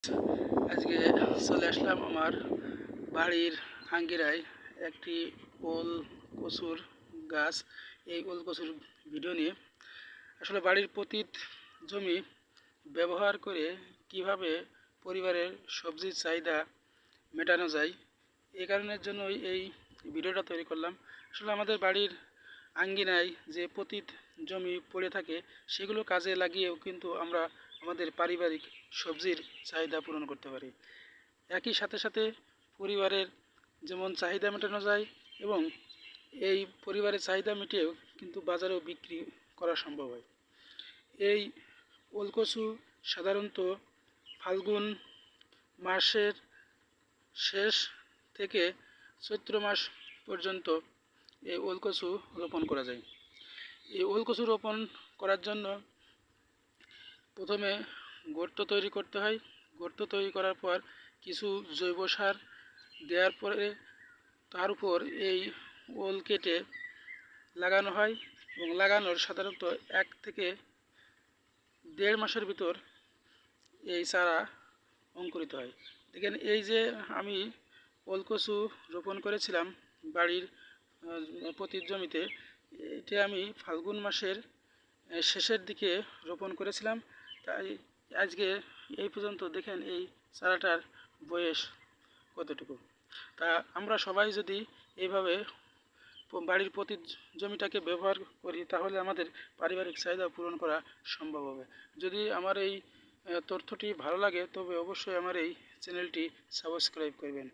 আজকে চলে আসলাম আমার বাড়ির আঙ্গিনায় একটি ওল কচুর গাছ। এই ওল কচুর ভিডিও নিয়ে আসলে বাড়ির পতিত জমি ব্যবহার করে কিভাবে পরিবারের সবজির চাহিদা মেটানো যায়, এই কারণের জন্যই এই ভিডিওটা তৈরি করলাম। আসলে আমাদের বাড়ির আঙ্গিনায় যে পতিত জমি পড়ে থাকে সেগুলো কাজে লাগিয়েও কিন্তু আমরা আমাদের পারিবারিক সবজির চাহিদা পূরণ করতে পারি। একই সাথে সাথে পরিবারের যেমন চাহিদা মেটানো যায় এবং এই পরিবারের চাহিদা মিটিয়েও কিন্তু বাজারেও বিক্রি করা সম্ভব হয়। এই ওলকচু সাধারণত ফাল্গুন মাসের শেষ থেকে চৈত্র মাস পর্যন্ত এই ওলকচু রোপণ করা যায়। এই ওলকচু রোপণ করার জন্য প্রথমে গর্ত তৈরি করতে হয়। গর্ত তৈরি করার পর কিছু জৈব সার দেওয়ার পরে তার উপর এই ওল কেটে লাগানো হয় এবং লাগানোর সাধারণত 1 থেকে 1.5 মাসের ভিতর এই চারা অঙ্কুরিত হয়। দেখেন, এই যে আমি ওলকচু রোপণ করেছিলাম বাড়ির পতিত জমিতে, এটা আমি ফাল্গুন মাসের শেষের দিকে রোপণ করেছিলাম। তাই আজকে এই পর্যন্ত দেখেন এই চারাটার বয়স কতটুকু। তা আমরা সবাই যদি এইভাবে বাড়ির পতিত জমিটাকে ব্যবহার করি তাহলে আমাদের পারিবারিক চাহিদা পূরণ করা সম্ভব হবে। যদি আমার এই তথ্যটি ভালো লাগে তবে অবশ্যই আমার এই চ্যানেলটি সাবস্ক্রাইব করবেন।